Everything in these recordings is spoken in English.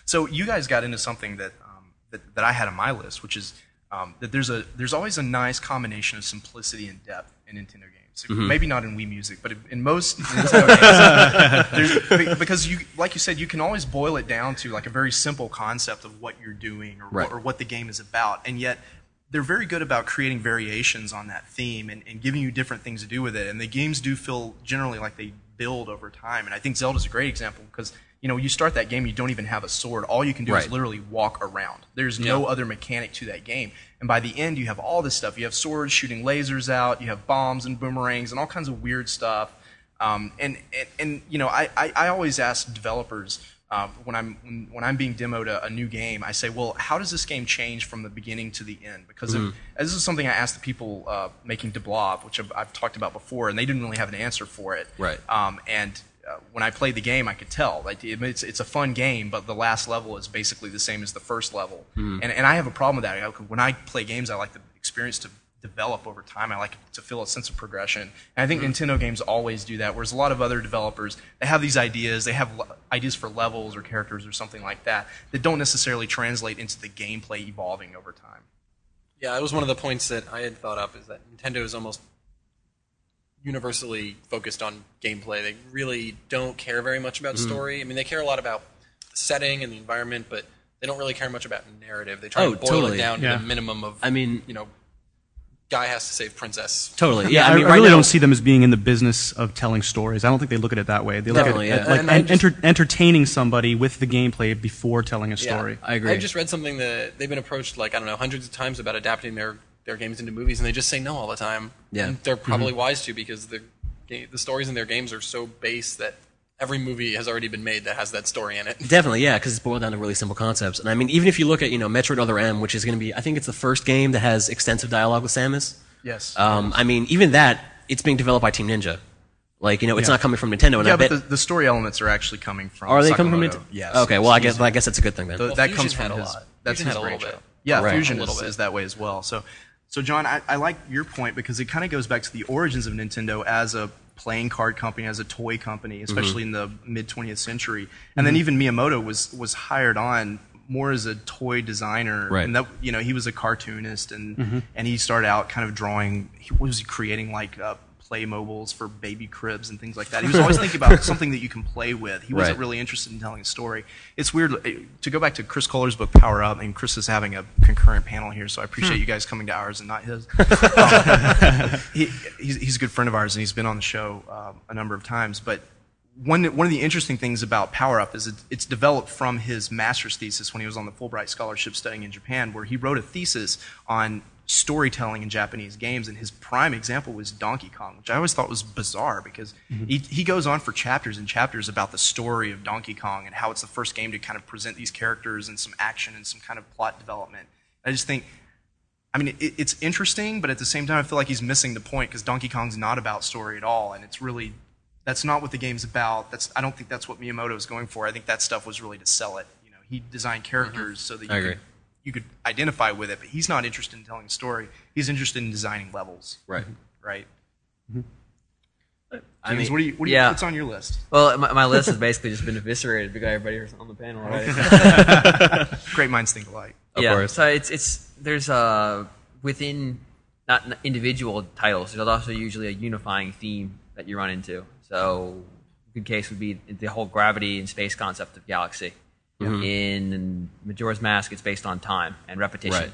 So you guys got into something that that I had on my list, which is that there's always a nice combination of simplicity and depth in Nintendo games. Maybe not in Wii Music, but in most Nintendo games, because like you said, you can always boil it down to like a very simple concept of what you're doing or what the game is about, and yet they're very good about creating variations on that theme and giving you different things to do with it. And the games do feel generally like they build over time. And I think Zelda's a great example because you start that game, you don't even have a sword. All you can do is literally walk around. There's no other mechanic to that game. And by the end, you have all this stuff. You have swords shooting lasers out. You have bombs and boomerangs and all kinds of weird stuff. I always ask developers when I'm being demoed a new game, I say, well, how does this game change from the beginning to the end? Because this is something I asked the people making De Blob, which I've talked about before, and they didn't really have an answer for it. Right. When I played the game, I could tell. Like it's a fun game, but the last level is basically the same as the first level. And I have a problem with that. When I play games, I like the experience to develop over time. I like to feel a sense of progression. And I think Nintendo games always do that, whereas a lot of other developers, they have these ideas. They have ideas for levels or characters or something like that that don't necessarily translate into the gameplay evolving over time. Yeah, that was one of the points that I had thought up, is that Nintendo is almost universally focused on gameplay. They really don't care very much about story. I mean, they care a lot about the setting and the environment, but they don't really care much about narrative. They try to boil it down to the minimum of, guy has to save princess. Totally. Yeah, I really don't see them as being in the business of telling stories. I don't think they look at it that way. They look at it like entertaining somebody with the gameplay before telling a story. I agree. I've just read something that they've been approached, hundreds of times about adapting their games into movies, and they just say no all the time. Yeah. And they're probably wise to, because the stories in their games are so base that every movie has already been made that has that story in it. Definitely, yeah, because it's boiled down to really simple concepts. And I mean, even if you look at, Metroid Other M, which is going to be, I think it's the first game that has extensive dialogue with Samus. Yes. I mean, even that, it's being developed by Team Ninja. Like, it's not coming from Nintendo. And but the story elements are actually coming from Are they Sakamoto. coming from Nintendo? Yes. Okay, well, I guess that's a good thing then. That comes from a his. lot. That's Fusion his had a little brainchild. bit. Yeah, Right. Fusion A little bit. is that way as well. So John, I like your point because it kind of goes back to the origins of Nintendo as a playing card company, as a toy company, especially in the mid-20th century. And then even Miyamoto was hired on more as a toy designer. Right. And that, he was a cartoonist, and he started out kind of drawing. He was creating like Playmobiles for baby cribs and things like that. He was always thinking about something that you can play with. He wasn't really interested in telling a story. It's weird to go back to Chris Kohler's book Power Up, and Chris is having a concurrent panel here, so I appreciate you guys coming to ours and not his. He's a good friend of ours, and he's been on the show a number of times. But one of the interesting things about Power Up is it's developed from his master's thesis when he was on the Fulbright Scholarship studying in Japan, where he wrote a thesis on storytelling in Japanese games, and his prime example was Donkey Kong, which I always thought was bizarre because he goes on for chapters and chapters about the story of Donkey Kong and how it's the first game to kind of present these characters and some action and some kind of plot development. I just think, it's interesting, but at the same time I feel like he's missing the point, because Donkey Kong's not about story at all, and that's not what the game's about. I don't think that's what Miyamoto was going for. I think that stuff was really to sell it. He designed characters so that you could identify with it, but he's not interested in telling a story. He's interested in designing levels. Right. Right. James, what's on your list? Well, my list has basically just been eviscerated because everybody on the panel already. Great minds think alike. Of course. So there's within not individual titles, there's also usually a unifying theme that you run into. So a good case would be the whole gravity and space concept of Galaxy. In Majora's Mask, it's based on time and repetition. Right.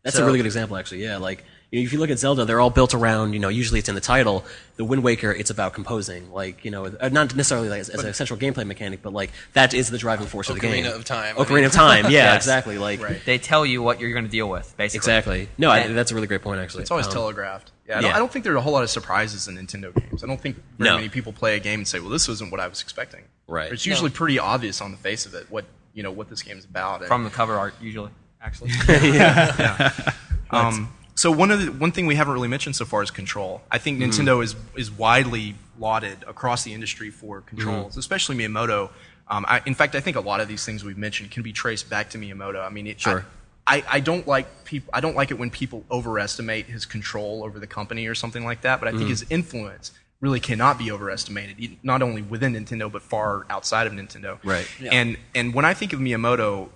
That's a really good example, actually. Yeah, like if you look at Zelda, they're all built around. Usually it's in the title. The Wind Waker, it's about composing. Like not necessarily as a central gameplay mechanic, but like that is the driving force of the game. Ocarina of Time. Ocarina of Time. Yeah, exactly. Like they tell you what you're going to deal with, basically. Exactly. No, that's a really great point, actually. It's always telegraphed. Yeah, I don't think there are a whole lot of surprises in Nintendo games. I don't think very many people play a game and say, "Well, this isn't what I was expecting." Right. It's usually pretty obvious on the face of it what this game's about. From the cover art, usually, actually. So one thing we haven't really mentioned so far is control. I think Nintendo is widely lauded across the industry for controls, especially Miyamoto. In fact, I think a lot of these things we've mentioned can be traced back to Miyamoto. I mean, I don't like it when people overestimate his control over the company or something like that. But I think his influence really cannot be overestimated, not only within Nintendo but far outside of Nintendo. Right. Yeah. And when I think of Miyamoto,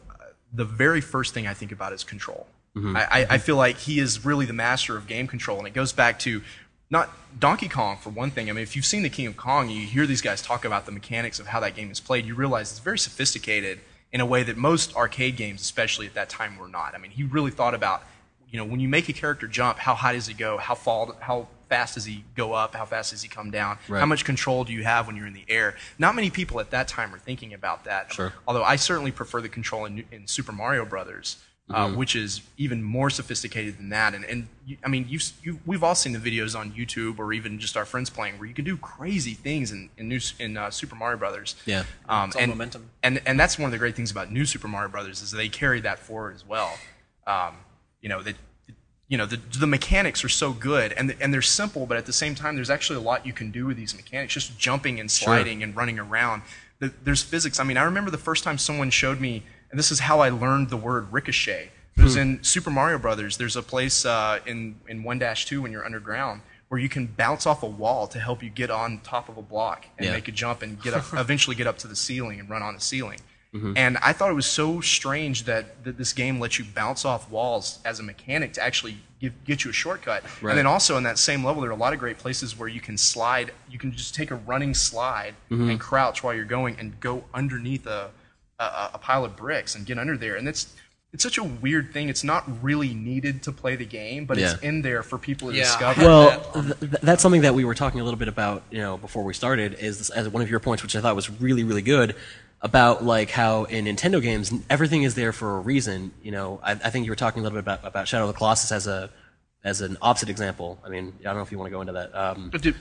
the very first thing I think about is control. I feel like he is really the master of game control, and it goes back to not Donkey Kong for one thing. I mean, if you've seen The King of Kong, you hear these guys talk about the mechanics of how that game is played, you realize it's very sophisticated in a way that most arcade games, especially at that time, were not. I mean, he really thought about, when you make a character jump, how high does he go? How fast does he go up? How fast does he come down? Right. How much control do you have when you're in the air? Not many people at that time were thinking about that. Sure. Although I certainly prefer the control in Super Mario Brothers, which is even more sophisticated than that. And I mean, we've all seen the videos on YouTube or even just our friends playing where you can do crazy things in Super Mario Brothers. Yeah. It's all momentum. And that's one of the great things about New Super Mario Brothers is they carry that forward as well. The mechanics are so good, and they're simple, but at the same time, there's actually a lot you can do with these mechanics, just jumping and sliding and running around. There's physics. I mean, I remember the first time someone showed me, and this is how I learned the word ricochet. It was in Super Mario Brothers. There's a place in 1-2 when you're underground where you can bounce off a wall to help you get on top of a block and make a jump and eventually get up to the ceiling and run on the ceiling. And I thought it was so strange that this game lets you bounce off walls as a mechanic to actually get you a shortcut. Right. And then also in that same level, there are a lot of great places where you can slide. You can just take a running slide and crouch while you're going and go underneath a pile of bricks and get under there. And it's such a weird thing. It's not really needed to play the game, but it's in there for people to discover. Well, that's something that we were talking a little bit about, before we started, is as one of your points, which I thought was really, really good, about like how in Nintendo games everything is there for a reason. I think you were talking a little bit about Shadow of the Colossus as an opposite example. I mean, I don't know if you want to go into that. But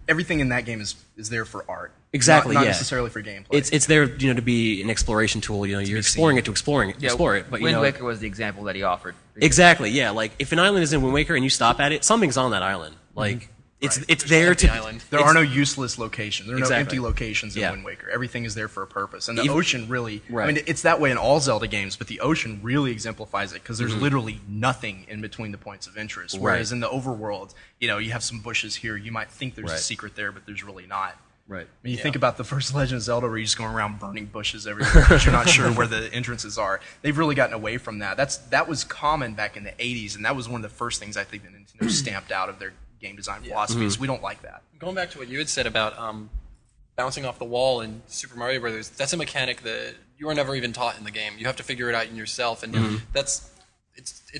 everything in that game is there for art. Exactly, not necessarily for gameplay. It's there, to be an exploration tool. You're exploring it to explore it. But Wind Waker was the example that he offered. Exactly, yeah. Like if an island is in Wind Waker and you stop at it, something's on that island. Like it's there to. Island. There are no useless locations. There are no empty locations in Wind Waker. Everything is there for a purpose, and the ocean really. Right. I mean, it's that way in all Zelda games, but the ocean really exemplifies it because there's literally nothing in between the points of interest. Whereas in the overworld, you have some bushes here. You might think there's a secret there, but there's really not. Right. I mean, you think about the first Legend of Zelda where you're just going around burning bushes everywhere because you're not sure where the entrances are. They've really gotten away from that. That was common back in the 80s, and that was one of the first things I think that Nintendo stamped out of their game design philosophies. We don't like that. Going back to what you had said about bouncing off the wall in Super Mario Brothers, that's a mechanic that you were never even taught in the game. You have to figure it out in yourself, and it's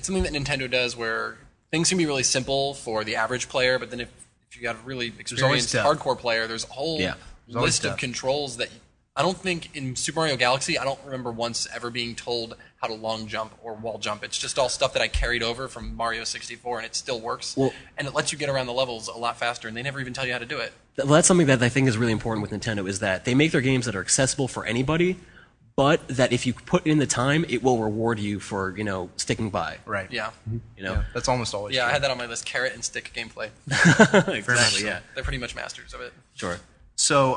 something that Nintendo does where things can be really simple for the average player, but then if you got a really experienced hardcore player, there's a whole list of controls that I don't think in Super Mario Galaxy, I don't remember once ever being told how to long jump or wall jump. It's just all stuff that I carried over from Mario 64, and it still works. Well, and it lets you get around the levels a lot faster, and they never even tell you how to do it. Well, that's something that I think is really important with Nintendo, is that they make their games that are accessible for anybody, but that if you put in the time, it will reward you for, sticking by. Right. Yeah. That's almost always true. I had that on my list, carrot and stick gameplay. Exactly, yeah. They're pretty much masters of it. Sure. So,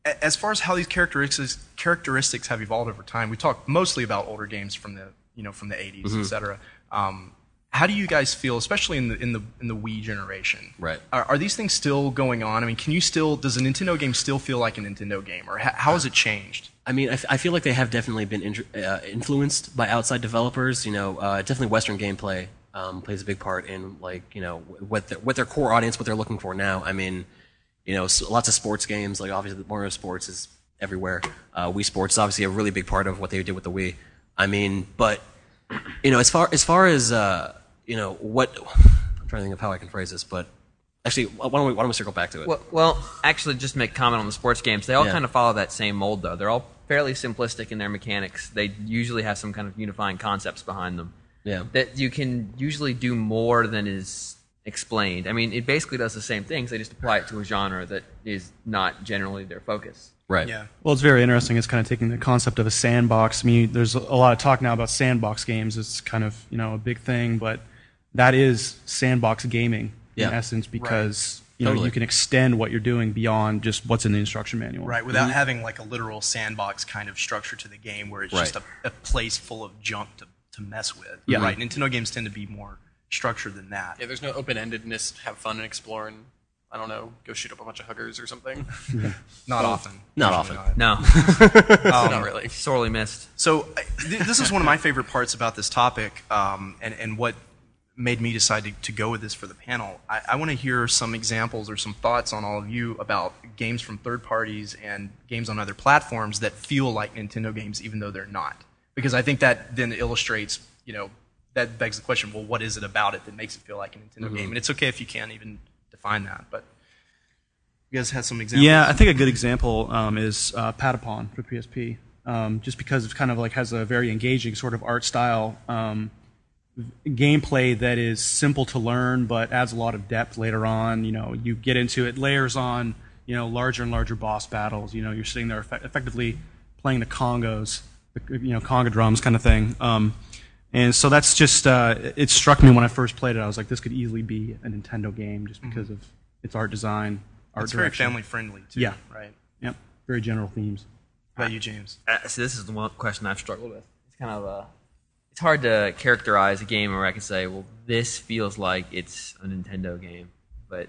as far as how these characteristics have evolved over time, we talked mostly about older games from the 80s, etc. How do you guys feel, especially in the Wii generation? Right. Are these things still going on? I mean, does a Nintendo game still feel like a Nintendo game, or how has it changed? I mean, I feel like they have definitely been influenced by outside developers. Definitely Western gameplay plays a big part in what their core audience, what they're looking for now. I mean, lots of sports games, like obviously Mario Sports is everywhere. Wii Sports is obviously a really big part of what they did with the Wii. I mean, but as far as what I'm trying to think of how I can phrase this, but actually, why don't we circle back to it? Well, actually, just to make a comment on the sports games, they all kind of follow that same mold, though. They're all fairly simplistic in their mechanics. They usually have some kind of unifying concepts behind them. Yeah. That you can usually do more than is explained. I mean, it basically does the same things. They just apply it to a genre that is not generally their focus. Right. Yeah. Well, it's very interesting. It's kind of taking the concept of a sandbox. I mean, there's a lot of talk now about sandbox games. It's kind of, a big thing, but that is sandbox gaming in essence, because you can extend what you're doing beyond just what's in the instruction manual. Right, without having like a literal sandbox kind of structure to the game where it's just a place full of junk to mess with. Yeah. Right. Nintendo games tend to be more structured than that. Yeah, there's no open-endedness, have fun and explore and I don't know, go shoot up a bunch of huggers or something. Not often. Not often. No. Not really. Sorely missed. So this is one of my favorite parts about this topic, and what made me decide to go with this for the panel. I want to hear some examples or some thoughts on all of you about games from third parties and games on other platforms that feel like Nintendo games even though they're not. Because I think that then illustrates, that begs the question, well, what is it about it that makes it feel like a Nintendo game? And it's okay if you can't even define that, but you guys have some examples? Yeah, I think a good example is Patapon for PSP, just because it kind of like has a very engaging sort of art style, gameplay that is simple to learn but adds a lot of depth later on. You get into it, layers on, larger and larger boss battles. You're sitting there effectively playing the congos, conga drums kind of thing. And so that's just, it struck me when I first played it. I was like, this could easily be a Nintendo game just because of its art design, art It's direction. very family friendly too, Yeah. right? Yep, very general themes. How about you, James? So this is the one question I've struggled with. It's kind of it's hard to characterize a game where I can say, well, this feels like it's a Nintendo game, but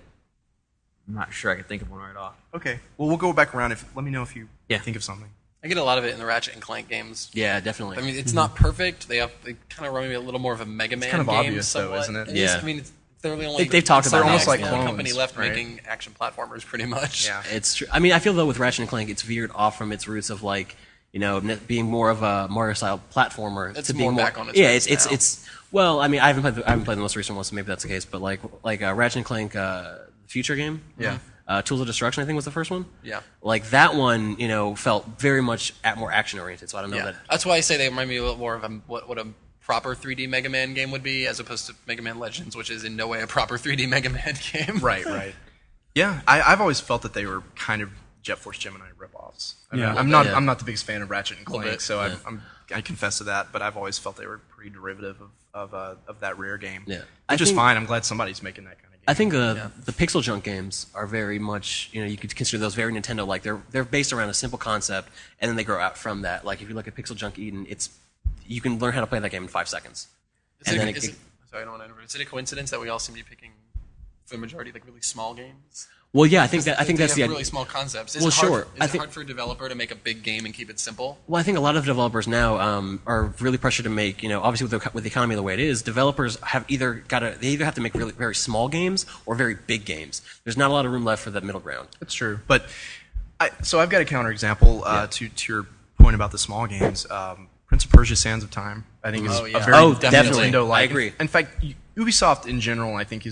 I'm not sure I could think of one right off. Okay. Well, we'll go back around. Let me know if you Yeah. think of something. I get a lot of it in the Ratchet and Clank games. Yeah, definitely. I mean, it's not perfect. They kind of remind me a little more of a Mega Man kind of game. obvious, though, somewhat. isn't it? Yeah. I mean, they're the only. They've talked they're about almost that, like yeah. one clones, company left right? making action platformers, pretty much. Yeah. It's true. I mean, I feel though with Ratchet and Clank, it's veered off from its roots of like, being more of a Mario-style platformer. It's to more being back on its Yeah, roots now. it's. Well, I mean, I haven't played the most recent one, so maybe that's the case. But like Ratchet and Clank, the future game. Yeah. Tools of Destruction, I think, was the first one. Yeah. Like that one, felt very much more action oriented. So I don't know Yeah. that. That's why I say they remind me a little more of what a proper 3D Mega Man game would be, as opposed to Mega Man Legends, which is in no way a proper 3D Mega Man game. Right. Yeah, I've always felt that they were kind of Jet Force Gemini ripoffs. Yeah. I'm not. Yeah. I'm not the biggest fan of Ratchet and Clank, bit. so Yeah. I confess to that. But I've always felt they were pretty derivative of that rare game. Yeah. Which is fine. I'm glad somebody's making that kind of game. I think the Pixel Junk games are very much, you could consider those very Nintendo-like. They're based around a simple concept, and then they grow out from that. Like if you look at Pixel Junk Eden, you can learn how to play that game in 5 seconds. Sorry, I don't want to interrupt. Is it a coincidence that we all seem to be picking, for the majority, like really small games? Well, yeah, I think that's They the have idea. really small concepts. Is Well, it hard, sure. Is it hard for a developer to make a big game and keep it simple? Well, I think a lot of developers now are really pressured to make, obviously with the economy the way it is, developers have either have to make really very small games or very big games. There's not a lot of room left for that middle ground. That's true. But so I've got a counterexample to your point about the small games. Prince of Persia: Sands of Time, I think, is a very definitely. Nintendo-like. I agree. In fact, Ubisoft in general, I think,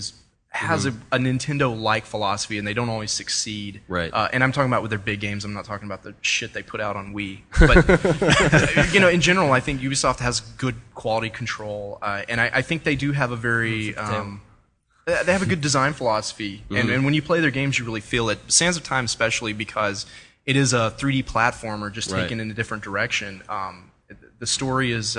has a Nintendo-like philosophy, and they don't always succeed. Right. And I'm talking about with their big games. I'm not talking about the shit they put out on Wii. But in general, I think Ubisoft has good quality control, and I think they do have a very they have a good design philosophy, and when you play their games, you really feel it. Sands of Time, especially because it is a 3D platformer, just taken in a different direction. The story is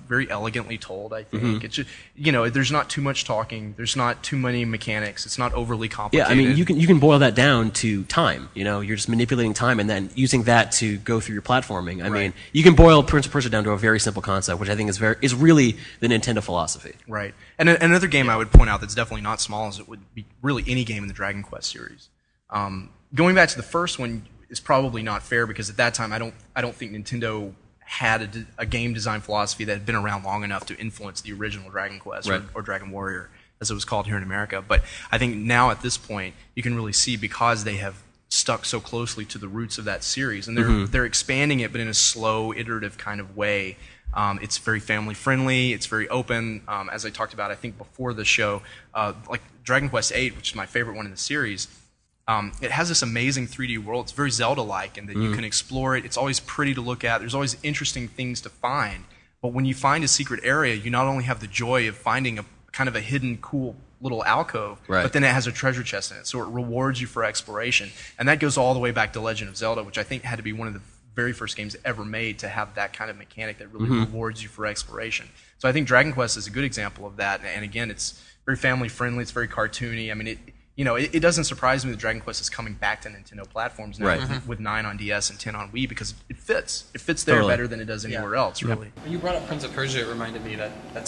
very elegantly told, I think. It's just, there's not too much talking. There's not too many mechanics. It's not overly complicated. Yeah, I mean, you can boil that down to time. You're just manipulating time and then using that to go through your platforming. I mean, you can boil Prince of Persia down to a very simple concept, which I think is really the Nintendo philosophy. Right. And another game I would point out that's definitely not small is it would be really any game in the Dragon Quest series. Going back to the first one is probably not fair because at that time I don't think Nintendo had a game design philosophy that had been around long enough to influence the original Dragon Quest or Dragon Warrior, as it was called here in America. But I think now at this point, you can really see because they have stuck so closely to the roots of that series, and they're expanding it, but in a slow, iterative kind of way. It's very family friendly. It's very open. As I talked about, I think before the show, like Dragon Quest VIII, which is my favorite one in the series. It has this amazing 3D world. It's very Zelda-like in that you can explore it. It's always pretty to look at. There's always interesting things to find. But when you find a secret area, you not only have the joy of finding a kind of a hidden, cool little alcove, but then it has a treasure chest in it. So it rewards you for exploration. And that goes all the way back to Legend of Zelda, which I think had to be one of the very first games ever made to have that kind of mechanic that really rewards you for exploration. So I think Dragon Quest is a good example of that. And again, it's very family-friendly. It's very cartoony. I mean, it doesn't surprise me that Dragon Quest is coming back to Nintendo platforms now with 9 on DS and 10 on Wii because it fits. It fits there better than it does anywhere else, really. When you brought up Prince of Persia, it reminded me that